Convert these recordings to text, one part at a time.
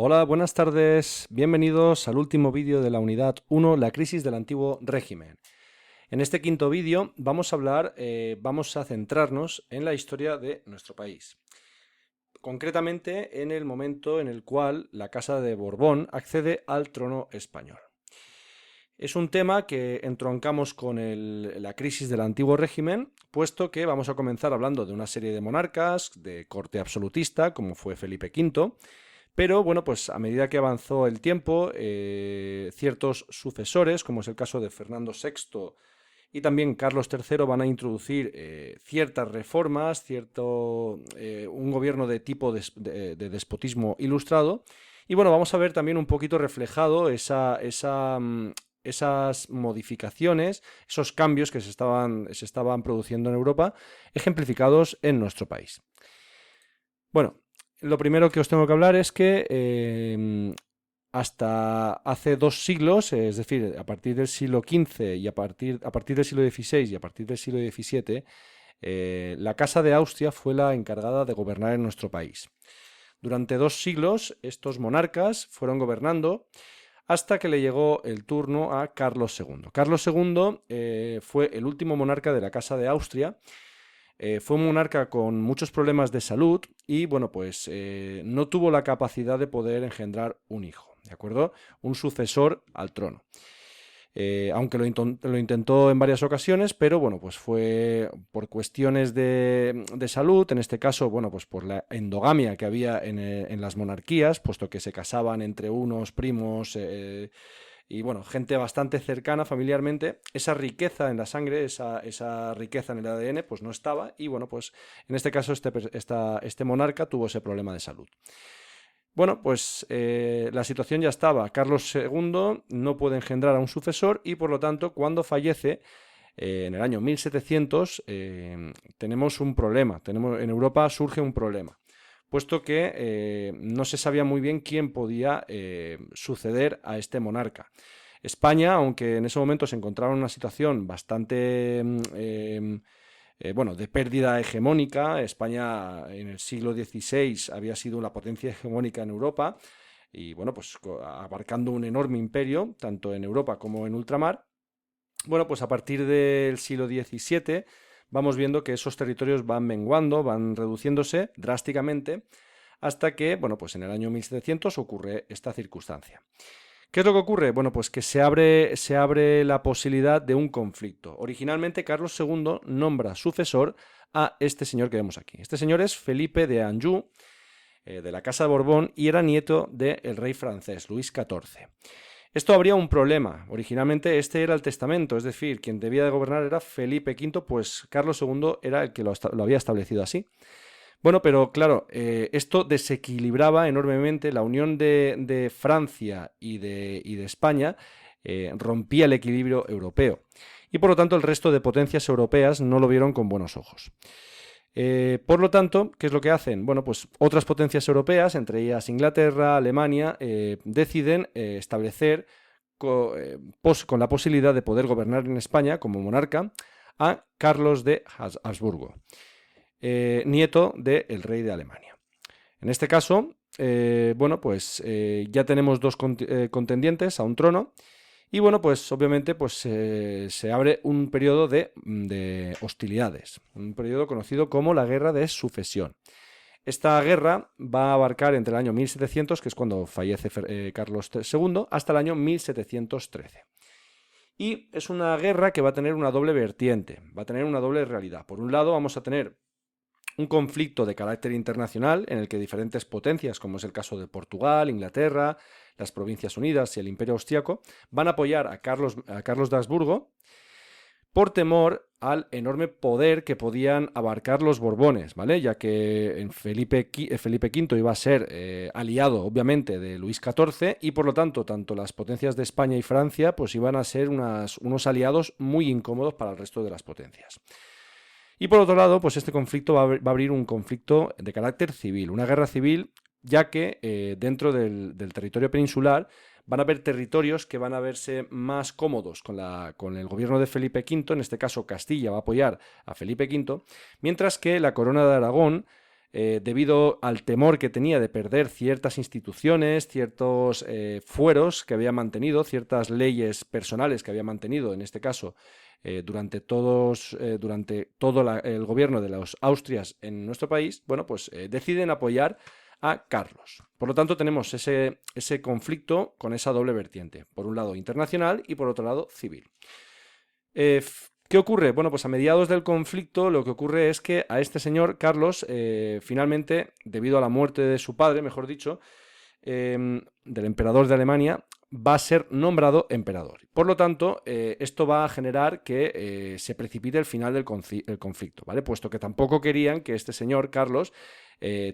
Hola, buenas tardes. Bienvenidos al último vídeo de la unidad 1, la crisis del antiguo régimen. En este quinto vídeo vamos a centrarnos en la historia de nuestro país. Concretamente en el momento en el cual la Casa de Borbón accede al trono español. Es un tema que entroncamos con la crisis del antiguo régimen, puesto que vamos a comenzar hablando de una serie de monarcas de corte absolutista, como fue Felipe V, pero bueno, pues a medida que avanzó el tiempo, ciertos sucesores, como es el caso de Fernando VI y también Carlos III, van a introducir ciertas reformas, un gobierno de tipo de despotismo ilustrado. Y bueno, vamos a ver también un poquito reflejado esas modificaciones, esos cambios que se estaban produciendo en Europa, ejemplificados en nuestro país. Bueno, lo primero que os tengo que hablar es que hasta hace 2 siglos, es decir, a partir del siglo XV y a partir del siglo XVI y a partir del siglo XVII, la Casa de Austria fue la encargada de gobernar en nuestro país. Durante 2 siglos, estos monarcas fueron gobernando hasta que le llegó el turno a Carlos II. Carlos II fue el último monarca de la Casa de Austria. Fue un monarca con muchos problemas de salud y, bueno, pues no tuvo la capacidad de poder engendrar un hijo, ¿de acuerdo? Un sucesor al trono. Aunque lo intentó en varias ocasiones, pero bueno, pues fue por cuestiones de salud, en este caso, bueno, pues por la endogamia que había en las monarquías, puesto que se casaban entre unos primos y bueno, gente bastante cercana familiarmente, esa riqueza en la sangre, esa riqueza en el ADN, pues no estaba y bueno, pues en este caso este monarca tuvo ese problema de salud. Bueno, pues la situación ya estaba. Carlos II no puede engendrar a un sucesor y por lo tanto cuando fallece en el año 1700 tenemos un problema. En Europa surge un problema, puesto que no se sabía muy bien quién podía suceder a este monarca. España, aunque en ese momento se encontraba en una situación bastante bueno, de pérdida hegemónica. España en el siglo XVI había sido una potencia hegemónica en Europa y bueno, pues abarcando un enorme imperio, tanto en Europa como en ultramar. Bueno, pues a partir del siglo XVII vamos viendo que esos territorios van menguando, van reduciéndose drásticamente, hasta que, bueno, pues en el año 1700 ocurre esta circunstancia. ¿Qué es lo que ocurre? Bueno, pues que se abre la posibilidad de un conflicto. Originalmente Carlos II nombra sucesor a este señor que vemos aquí. Este señor es Felipe de Anjou, de la Casa de Borbón, y era nieto del rey francés, Luis XIV. Esto habría un problema. Originalmente este era el testamento, es decir, quien debía de gobernar era Felipe V, pues Carlos II era el que lo había establecido así. Bueno, pero claro, esto desequilibraba enormemente la unión de Francia y de España, rompía el equilibrio europeo. Y por lo tanto el resto de potencias europeas no lo vieron con buenos ojos. Por lo tanto, ¿qué es lo que hacen? Bueno, pues otras potencias europeas, entre ellas Inglaterra, Alemania, deciden establecer con la posibilidad de poder gobernar en España como monarca a Carlos de Habsburgo, nieto del rey de Alemania. En este caso, bueno, pues ya tenemos dos contendientes a un trono y bueno, pues obviamente pues, se abre un periodo de hostilidades, un periodo conocido como la Guerra de Sucesión. Esta guerra va a abarcar entre el año 1700, que es cuando fallece Carlos II, hasta el año 1713. Y es una guerra que va a tener una doble vertiente, va a tener una doble realidad. Por un lado vamos a tener un conflicto de carácter internacional en el que diferentes potencias, como es el caso de Portugal, Inglaterra, las Provincias Unidas y el Imperio Austriaco, van a apoyar a Carlos de Habsburgo por temor al enorme poder que podían abarcar los Borbones, ¿vale? Ya que Felipe V iba a ser aliado, obviamente, de Luis XIV y, por lo tanto, tanto las potencias de España y Francia pues iban a ser unos aliados muy incómodos para el resto de las potencias. Y por otro lado, pues este conflicto va a abrir un conflicto de carácter civil, una guerra civil, ya que dentro del territorio peninsular van a haber territorios que van a verse más cómodos con el gobierno de Felipe V, en este caso Castilla va a apoyar a Felipe V, mientras que la corona de Aragón debido al temor que tenía de perder ciertas instituciones, ciertos fueros que había mantenido, ciertas leyes personales que había mantenido, en este caso, durante todo el gobierno de los Austrias en nuestro país, bueno, pues deciden apoyar a Carlos. Por lo tanto, tenemos ese conflicto con esa doble vertiente, por un lado internacional y por otro lado civil. ¿Qué ocurre? Bueno, pues a mediados del conflicto lo que ocurre es que a este señor, Carlos, finalmente, debido a la muerte de su padre, mejor dicho, del emperador de Alemania, va a ser nombrado emperador. Por lo tanto, esto va a generar que se precipite el final del conflicto, ¿vale? Puesto que tampoco querían que este señor, Carlos,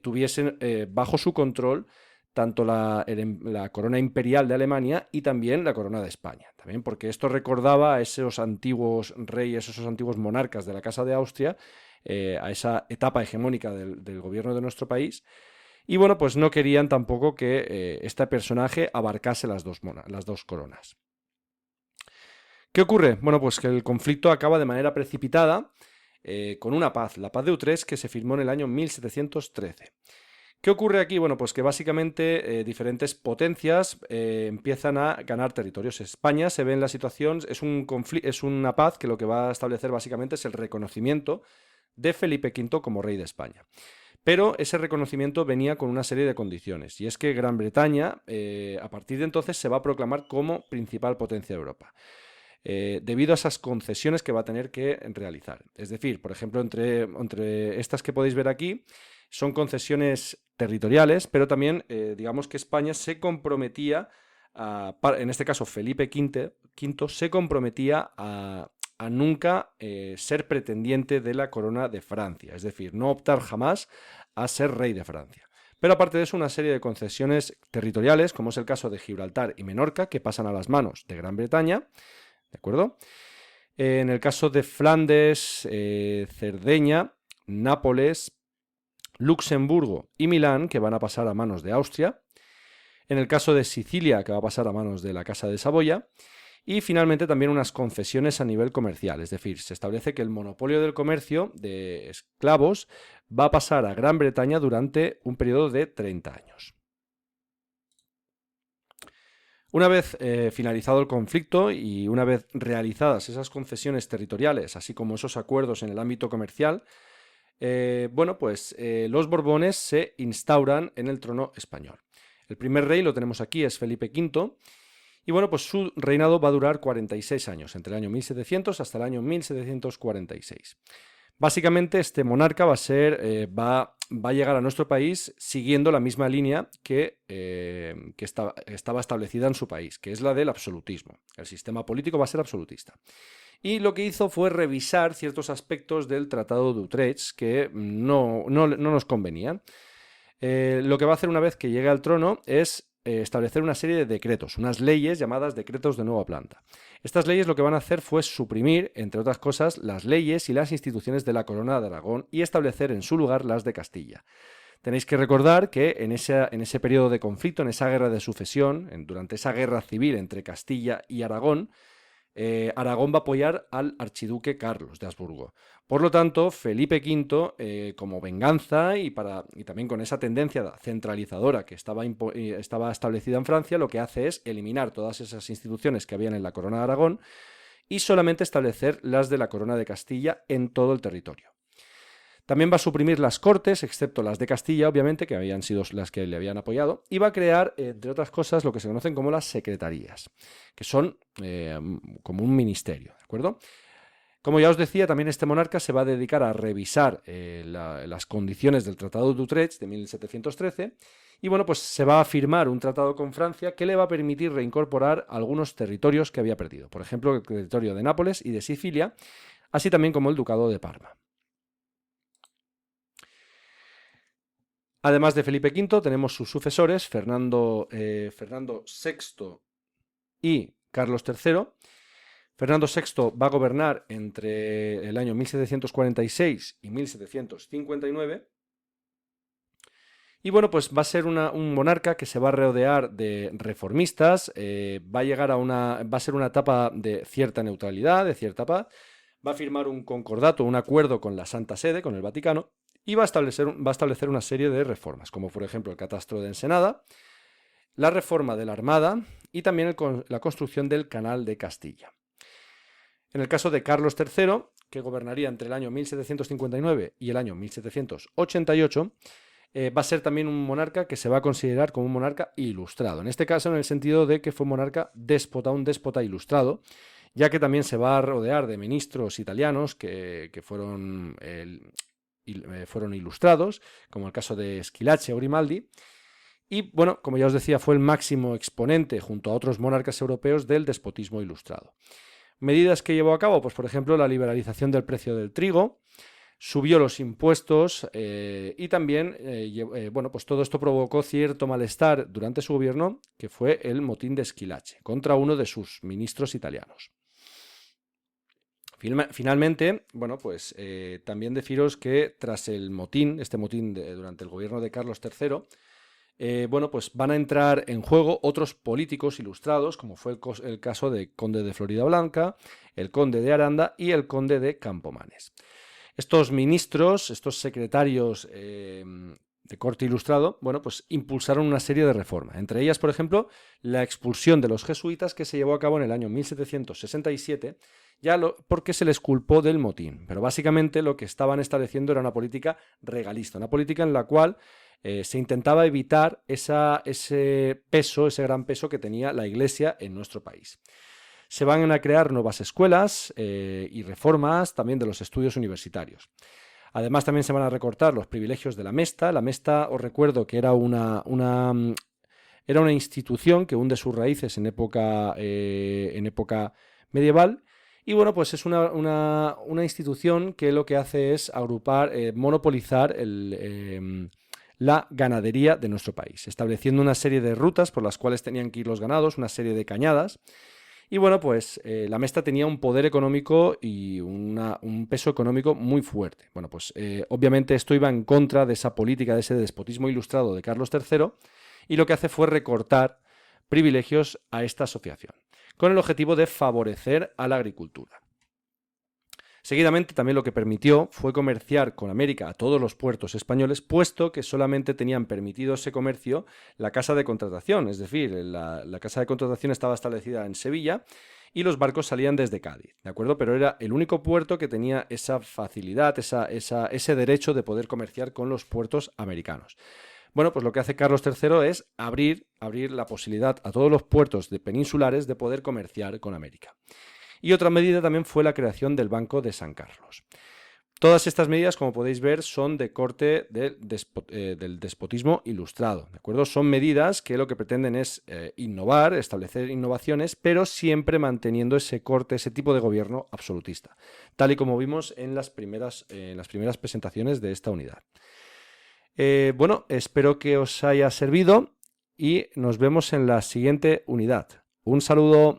tuviese bajo su control tanto la corona imperial de Alemania y también la corona de España. También porque esto recordaba a esos antiguos reyes, esos antiguos monarcas de la Casa de Austria, a esa etapa hegemónica del gobierno de nuestro país. Y bueno, pues no querían tampoco que este personaje abarcase las dos coronas. ¿Qué ocurre? Bueno, pues que el conflicto acaba de manera precipitada con una paz, la paz de Utrecht, que se firmó en el año 1713. ¿Qué ocurre aquí? Bueno, pues que básicamente diferentes potencias empiezan a ganar territorios. España se ve en la situación, es una paz que lo que va a establecer básicamente es el reconocimiento de Felipe V como rey de España. Pero ese reconocimiento venía con una serie de condiciones, y es que Gran Bretaña, a partir de entonces, se va a proclamar como principal potencia de Europa. Debido a esas concesiones que va a tener que realizar. Es decir, por ejemplo, entre estas que podéis ver aquí, son concesiones territoriales, pero también digamos que España se comprometía, en este caso Felipe V se comprometía a nunca ser pretendiente de la corona de Francia, es decir, no optar jamás a ser rey de Francia. Pero aparte de eso, una serie de concesiones territoriales, como es el caso de Gibraltar y Menorca, que pasan a las manos de Gran Bretaña, ¿de acuerdo? En el caso de Flandes, Cerdeña, Nápoles, Luxemburgo y Milán, que van a pasar a manos de Austria. En el caso de Sicilia, que va a pasar a manos de la Casa de Saboya. Y finalmente también unas concesiones a nivel comercial, es decir, se establece que el monopolio del comercio de esclavos va a pasar a Gran Bretaña durante un periodo de 30 años. Una vez finalizado el conflicto y una vez realizadas esas concesiones territoriales, así como esos acuerdos en el ámbito comercial, bueno, pues los Borbones se instauran en el trono español. El primer rey, lo tenemos aquí, es Felipe V, y bueno, pues su reinado va a durar 46 años, entre el año 1700 hasta el año 1746. Básicamente este monarca va a llegar a nuestro país siguiendo la misma línea que estaba establecida en su país, que es la del absolutismo. El sistema político va a ser absolutista. Y lo que hizo fue revisar ciertos aspectos del Tratado de Utrecht que no nos convenían. Lo que va a hacer una vez que llegue al trono es establecer una serie de decretos, unas leyes llamadas decretos de nueva planta. Estas leyes lo que van a hacer fue suprimir, entre otras cosas, las leyes y las instituciones de la Corona de Aragón y establecer en su lugar las de Castilla. Tenéis que recordar que en ese periodo de conflicto, en esa guerra de sucesión, durante esa guerra civil entre Castilla y Aragón, Aragón va a apoyar al archiduque Carlos de Habsburgo. Por lo tanto, Felipe V, como venganza y también con esa tendencia centralizadora que estaba establecida en Francia, lo que hace es eliminar todas esas instituciones que habían en la Corona de Aragón y solamente establecer las de la Corona de Castilla en todo el territorio. También va a suprimir las cortes, excepto las de Castilla, obviamente, que habían sido las que le habían apoyado, y va a crear, entre otras cosas, lo que se conocen como las secretarías, que son como un ministerio, ¿de acuerdo? Como ya os decía, también este monarca se va a dedicar a revisar las condiciones del Tratado de Utrecht de 1713, y bueno, pues se va a firmar un tratado con Francia que le va a permitir reincorporar algunos territorios que había perdido, por ejemplo, el territorio de Nápoles y de Sicilia, así también como el Ducado de Parma. Además de Felipe V, tenemos sus sucesores, Fernando VI y Carlos III. Fernando VI va a gobernar entre el año 1746 y 1759. Y bueno, pues va a ser un monarca que se va a rodear de reformistas, va a ser una etapa de cierta neutralidad, de cierta paz. Va a firmar un concordato, un acuerdo con la Santa Sede, con el Vaticano, y va a establecer una serie de reformas, como por ejemplo el catastro de Ensenada, la reforma de la Armada y también la construcción del Canal de Castilla. En el caso de Carlos III, que gobernaría entre el año 1759 y el año 1788, va a ser también un monarca que se va a considerar como un monarca ilustrado. En este caso, en el sentido de que fue un déspota ilustrado, ya que también se va a rodear de ministros italianos que fueron ilustrados, como el caso de Schillaci o Grimaldi. Y bueno, como ya os decía, fue el máximo exponente, junto a otros monarcas europeos, del despotismo ilustrado. Medidas que llevó a cabo, pues por ejemplo, la liberalización del precio del trigo, subió los impuestos y también, bueno, pues todo esto provocó cierto malestar durante su gobierno, que fue el motín de Schillaci, contra uno de sus ministros italianos. Finalmente, bueno, pues también deciros que tras el motín, durante el gobierno de Carlos III, bueno, pues van a entrar en juego otros políticos ilustrados, como fue el caso del conde de Floridablanca, el conde de Aranda y el conde de Campomanes. Estos ministros, estos secretarios de corte ilustrado, bueno, pues impulsaron una serie de reformas. Entre ellas, por ejemplo, la expulsión de los jesuitas, que se llevó a cabo en el año 1767, porque se les culpó del motín. Pero básicamente lo que estaban estableciendo era una política regalista, una política en la cual se intentaba evitar ese gran peso que tenía la Iglesia en nuestro país. Se van a crear nuevas escuelas y reformas también de los estudios universitarios. Además, también se van a recortar los privilegios de la Mesta. La Mesta, os recuerdo que era una institución que hunde sus raíces en época medieval. Y bueno, pues es una institución que lo que hace es agrupar, monopolizar la ganadería de nuestro país, estableciendo una serie de rutas por las cuales tenían que ir los ganados, una serie de cañadas. Y bueno, pues la Mesta tenía un poder económico y un peso económico muy fuerte. Bueno, pues obviamente esto iba en contra de esa política, de ese despotismo ilustrado de Carlos III, y lo que hace fue recortar privilegios a esta asociación, con el objetivo de favorecer a la agricultura. Seguidamente, también lo que permitió fue comerciar con América a todos los puertos españoles, puesto que solamente tenían permitido ese comercio la casa de contratación, es decir, la casa de contratación estaba establecida en Sevilla y los barcos salían desde Cádiz, ¿de acuerdo? Pero era el único puerto que tenía esa facilidad, ese derecho de poder comerciar con los puertos americanos. Bueno, pues lo que hace Carlos III es abrir la posibilidad a todos los puertos peninsulares de poder comerciar con América. Y otra medida también fue la creación del Banco de San Carlos. Todas estas medidas, como podéis ver, son de corte del despotismo ilustrado, ¿de acuerdo? Son medidas que lo que pretenden es innovar, establecer innovaciones, pero siempre manteniendo ese tipo de gobierno absolutista, tal y como vimos en las primeras presentaciones de esta unidad. Bueno, espero que os haya servido y nos vemos en la siguiente unidad. Un saludo.